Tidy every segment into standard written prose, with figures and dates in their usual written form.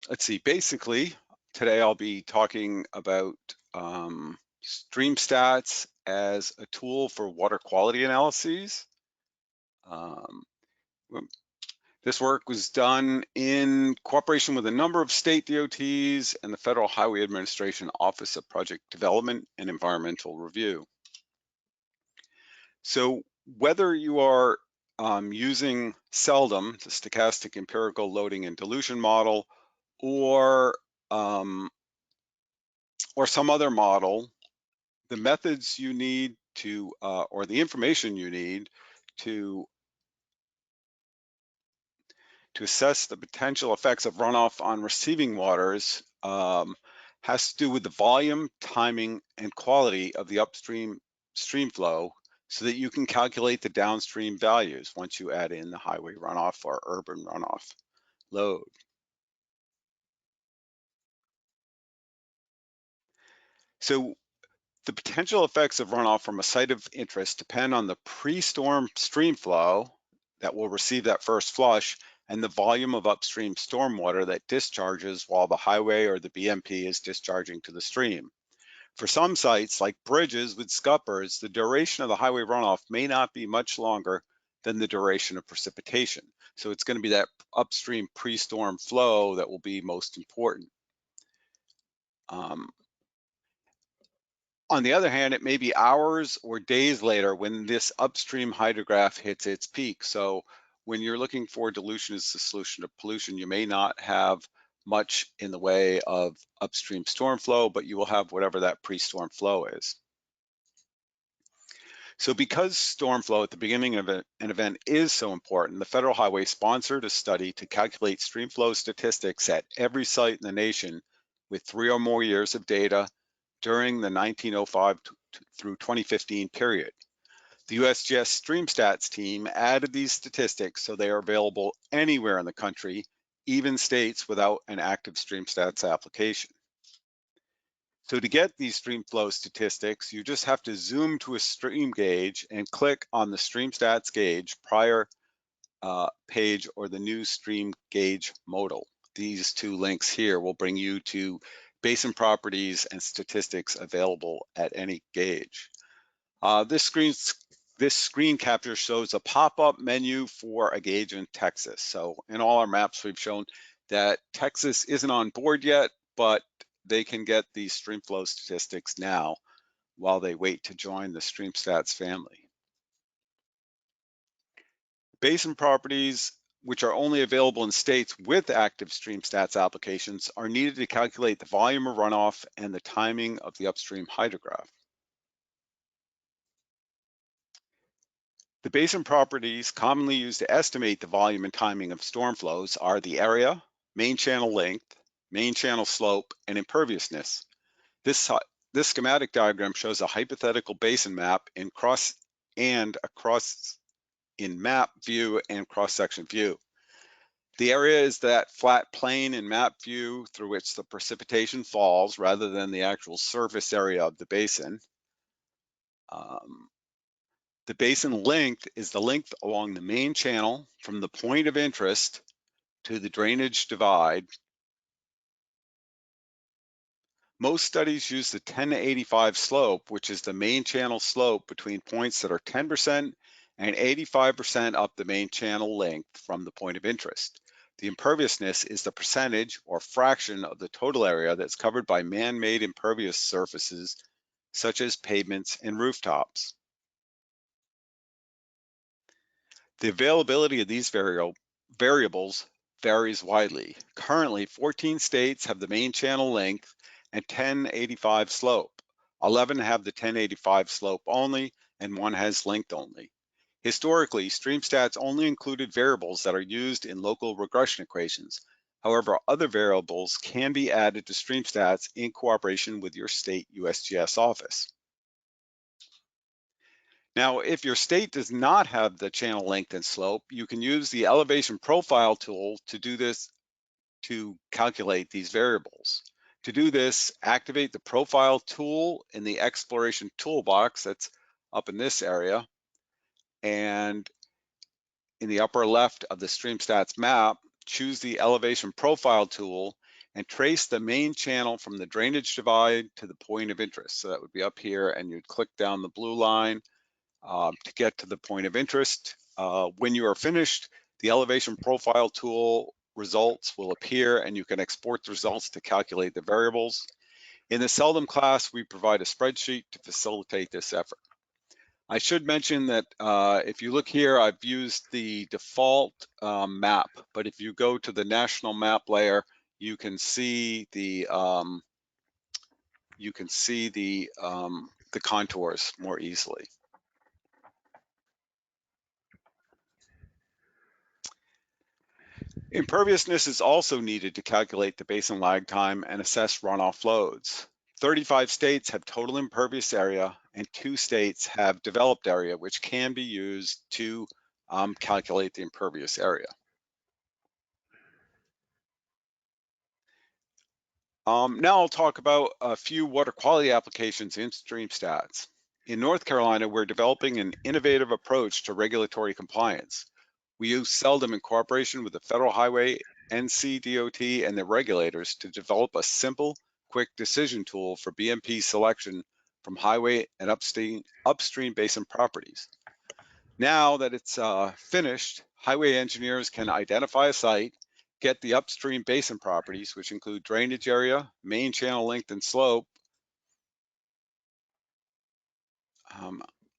let's see, basically, today I'll be talking about StreamStats as a tool for water quality analyses. This work was done in cooperation with a number of state DOTs and the Federal Highway Administration Office of Project Development and Environmental Review. So whether you are using SELDM, the Stochastic Empirical Loading and Dilution model, or some other model, the methods you need to, or the information you need to assess the potential effects of runoff on receiving waters has to do with the volume, timing, and quality of the upstream stream flow so that you can calculate the downstream values once you add in the highway runoff or urban runoff load. So the potential effects of runoff from a site of interest depend on the pre-storm stream flow that will receive that first flush and the volume of upstream stormwater that discharges while the highway or the BMP is discharging to the stream. For some sites, like bridges with scuppers, the duration of the highway runoff may not be much longer than the duration of precipitation. So it's going to be that upstream pre-storm flow that will be most important. On the other hand, it may be hours or days later when this upstream hydrograph hits its peak. So when you're looking for dilution as the solution to pollution, you may not have much in the way of upstream storm flow, but you will have whatever that pre-storm flow is. So because storm flow at the beginning of an event is so important, the Federal Highway sponsored a study to calculate stream flow statistics at every site in the nation with 3 or more years of data during the 1905 through 2015 period. The USGS StreamStats team added these statistics so they are available anywhere in the country, even states without an active StreamStats application. So to get these stream flow statistics, you just have to zoom to a stream gauge and click on the StreamStats gauge prior page or the new stream gauge modal. These two links here will bring you to basin properties and statistics available at any gauge. This screen capture shows a pop-up menu for a gauge in Texas. So in all our maps, we've shown that Texas isn't on board yet, but they can get these stream flow statistics now while they wait to join the StreamStats family. Basin properties, which are only available in states with active StreamStats applications, are needed to calculate the volume of runoff and the timing of the upstream hydrograph. The basin properties commonly used to estimate the volume and timing of storm flows are the area, main channel length, main channel slope, and imperviousness. This schematic diagram shows a hypothetical basin map in map view and cross-section view. The area is that flat plane in map view through which the precipitation falls rather than the actual surface area of the basin. The basin length is the length along the main channel from the point of interest to the drainage divide. Most studies use the 10 to 85 slope, which is the main channel slope between points that are 10% and 85% up the main channel length from the point of interest. The imperviousness is the percentage or fraction of the total area that's covered by man-made impervious surfaces, such as pavements and rooftops. The availability of these variables varies widely. Currently, 14 states have the main channel length and 1085 slope. 11 have the 1085 slope only, and 1 has length only. Historically, StreamStats only included variables that are used in local regression equations. However, other variables can be added to StreamStats in cooperation with your state USGS office. Now, if your state does not have the channel length and slope, you can use the elevation profile tool to do this, to calculate these variables. To do this, activate the profile tool in the exploration toolbox that's up in this area. And in the upper left of the StreamStats map, choose the elevation profile tool and trace the main channel from the drainage divide to the point of interest. So that would be up here, and you'd click down the blue line to get to the point of interest. When you are finished, the elevation profile tool results will appear, and you can export the results to calculate the variables. In the SELDM class, we provide a spreadsheet to facilitate this effort. I should mention that if you look here, I've used the default map, but if you go to the national map layer, you can see the contours more easily. Imperviousness is also needed to calculate the basin lag time and assess runoff loads. 35 states have total impervious area, and 2 states have developed area, which can be used to calculate the impervious area. Now I'll talk about a few water quality applications in StreamStats. In North Carolina, we're developing an innovative approach to regulatory compliance. We use SELDM in cooperation with the Federal Highway, NCDOT, and the regulators to develop a simple, quick decision tool for BMP selection from highway and upstream basin properties. Now that it's finished, highway engineers can identify a site, get the upstream basin properties, which include drainage area, main channel length and slope.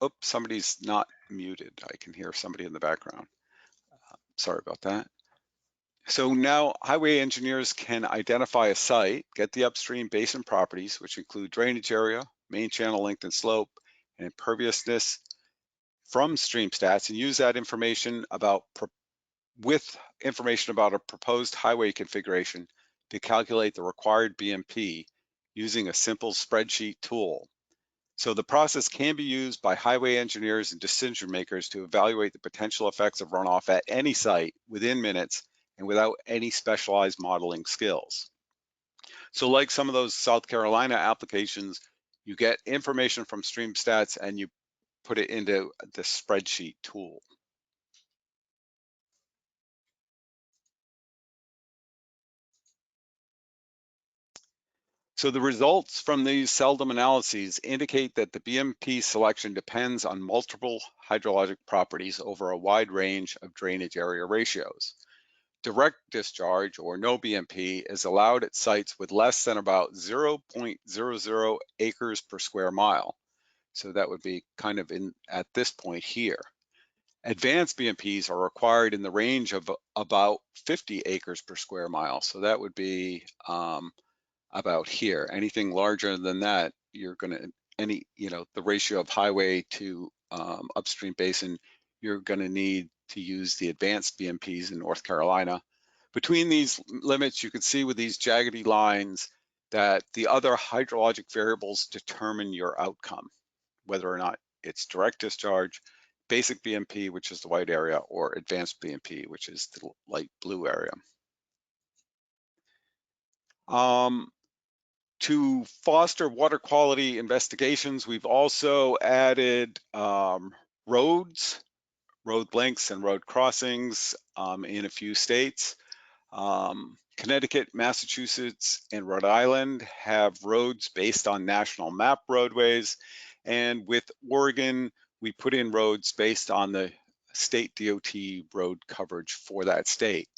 Oops, somebody's not muted. I can hear somebody in the background. Sorry about that. So now highway engineers can identify a site, get the upstream basin properties, which include drainage area, main channel length and slope, and imperviousness from StreamStats, and use that information with information about a proposed highway configuration to calculate the required BMP using a simple spreadsheet tool. So the process can be used by highway engineers and decision makers to evaluate the potential effects of runoff at any site within minutes and without any specialized modeling skills. So like some of those South Carolina applications, you get information from StreamStats and you put it into the spreadsheet tool. So the results from these SELDM analyses indicate that the BMP selection depends on multiple hydrologic properties over a wide range of drainage area ratios. Direct discharge, or no BMP, is allowed at sites with less than about 0.00 acres per square mile. So that would be kind of at this point here. Advanced BMPs are required in the range of about 50 acres per square mile. So that would be about here. Anything larger than that, you're going to, the ratio of highway to upstream basin, you're going to need to use the advanced BMPs in North Carolina. Between these limits, you can see with these jaggedy lines that the other hydrologic variables determine your outcome, whether or not it's direct discharge, basic BMP, which is the white area, or advanced BMP, which is the light blue area. To foster water quality investigations, we've also added roads, road lengths and road crossings in a few states. Connecticut, Massachusetts, and Rhode Island have roads based on national map roadways. And with Oregon, we put in roads based on the state DOT road coverage for that state.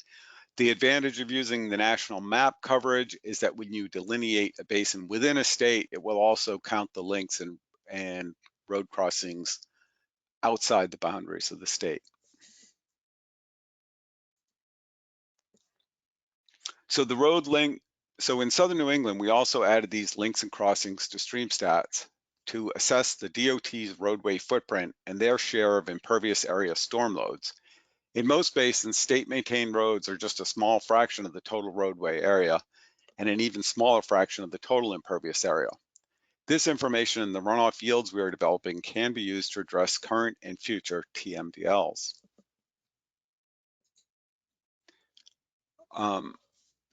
The advantage of using the national map coverage is that when you delineate a basin within a state, it will also count the links and road crossings outside the boundaries of the state. So the road link, so in Southern New England, we also added these links and crossings to StreamStats to assess the DOT's roadway footprint and their share of impervious area storm loads. In most basins, state-maintained roads are just a small fraction of the total roadway area and an even smaller fraction of the total impervious area. This information and the runoff yields we are developing can be used to address current and future TMDLs.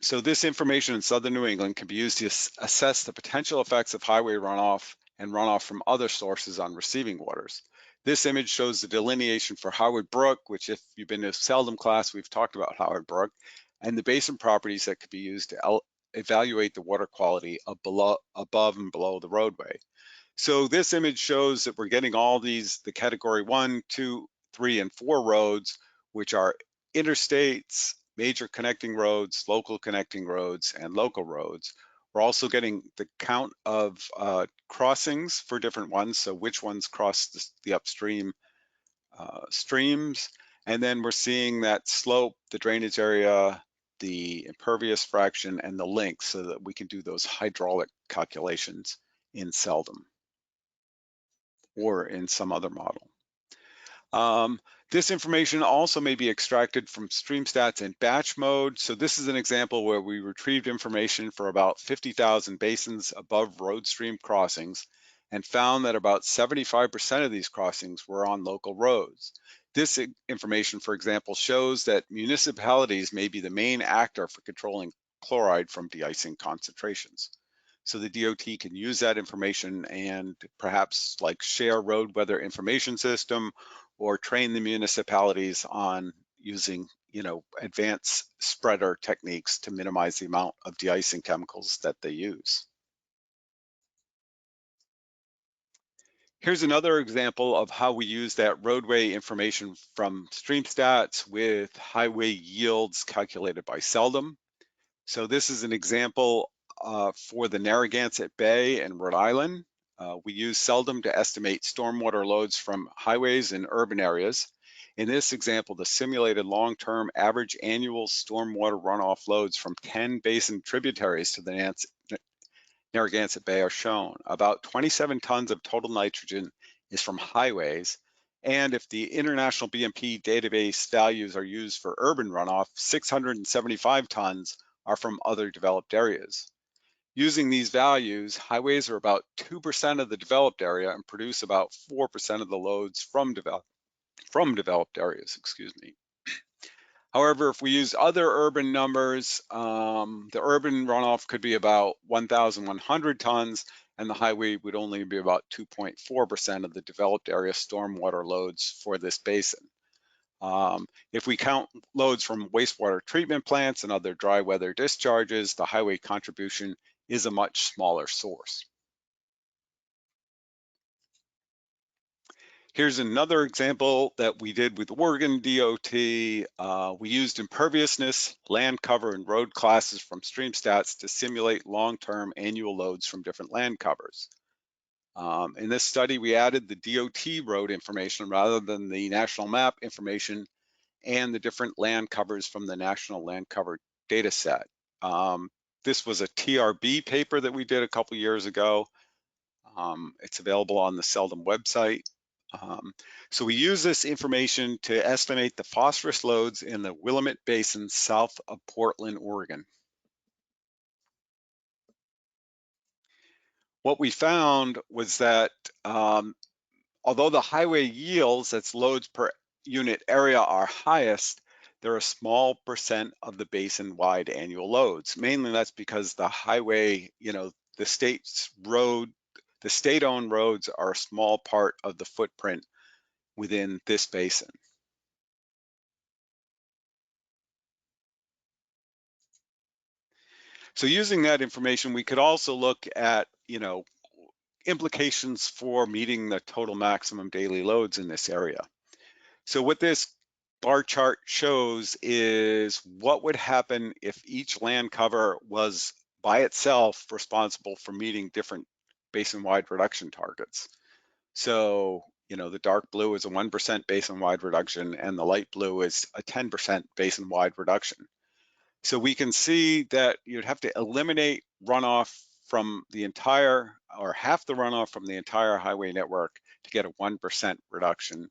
So this information in Southern New England can be used to assess the potential effects of highway runoff and runoff from other sources on receiving waters. This image shows the delineation for Howard Brook, which if you've been to SELDM class, we've talked about Howard Brook, and the basin properties that could be used to evaluate the water quality above and below the roadway. So this image shows that we're getting all these, the category 1, 2, 3, and 4 roads, which are interstates, major connecting roads, local connecting roads, and local roads. We're also getting the count of crossings for different ones, so which ones cross the upstream streams. And then we're seeing that slope, the drainage area, the impervious fraction, and the length, so that we can do those hydraulic calculations in SELDM or in some other model. This information also may be extracted from StreamStats in batch mode. So this is an example where we retrieved information for about 50,000 basins above road stream crossings and found that about 75% of these crossings were on local roads. This information, for example, shows that municipalities may be the main actor for controlling chloride from de-icing concentrations. So the DOT can use that information and perhaps like share road weather information system or train the municipalities on using, advanced spreader techniques to minimize the amount of de-icing chemicals that they use. Here's another example of how we use that roadway information from StreamStats with highway yields calculated by SELDM. So this is an example for the Narragansett Bay and Rhode Island. We use SELDM to estimate stormwater loads from highways in urban areas. In this example, the simulated long-term average annual stormwater runoff loads from 10 basin tributaries to the Narragansett Bay are shown. About 27 tons of total nitrogen is from highways. And if the International BMP database values are used for urban runoff, 675 tons are from other developed areas. Using these values, highways are about 2% of the developed area and produce about 4% of the loads from developed areas, However, if we use other urban numbers, the urban runoff could be about 1,100 tons, and the highway would only be about 2.4% of the developed area stormwater loads for this basin. If we count loads from wastewater treatment plants and other dry weather discharges, the highway contribution is a much smaller source. Here's another example that we did with Oregon DOT. We used imperviousness, land cover, and road classes from StreamStats to simulate long-term annual loads from different land covers. In this study, we added the DOT road information rather than the national map information and the different land covers from the National Land Cover data set. This was a TRB paper that we did a couple years ago. It's available on the SELDM website. So we use this information to estimate the phosphorus loads in the Willamette Basin south of Portland, Oregon. What we found was that although the highway yields, that's loads per unit area, are highest, they're a small percent of the basin-wide annual loads. Mainly that's because the highway, the state-owned roads are a small part of the footprint within this basin. So using that information, we could also look at, implications for meeting the total maximum daily loads in this area. So what this bar chart shows is what would happen if each land cover was by itself responsible for meeting different basin-wide reduction targets. So, the dark blue is a 1% basin-wide reduction and the light blue is a 10% basin-wide reduction. So we can see that you'd have to eliminate runoff from the entire, or half the runoff from the entire highway network to get a 1% reduction.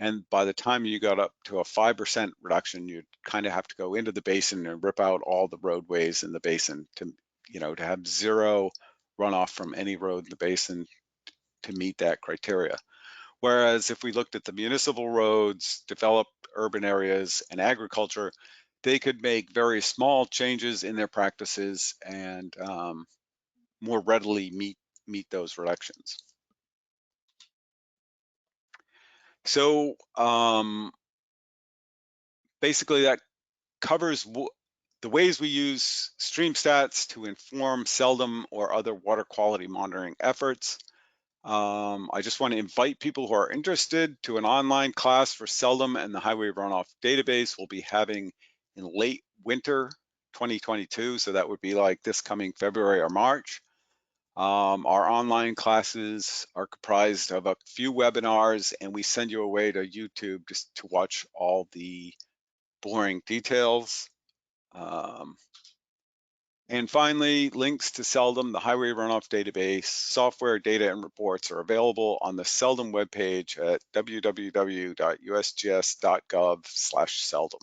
And by the time you got up to a 5% reduction, you'd kind of have to go into the basin and rip out all the roadways in the basin to have zero runoff from any road in the basin to meet that criteria. Whereas if we looked at the municipal roads, developed urban areas, and agriculture, they could make very small changes in their practices and more readily meet those reductions. So basically that covers the ways we use StreamStats to inform SELDM or other water quality monitoring efforts. I just want to invite people who are interested to an online class for SELDM and the highway runoff database we'll be having in late winter 2022. So that would be like this coming February or March. Our online classes are comprised of a few webinars, and we send you away to YouTube just to watch all the boring details. And finally, links to SELDM, the highway runoff database, software, data, and reports are available on the SELDM webpage at www.usgs.gov/SELDM.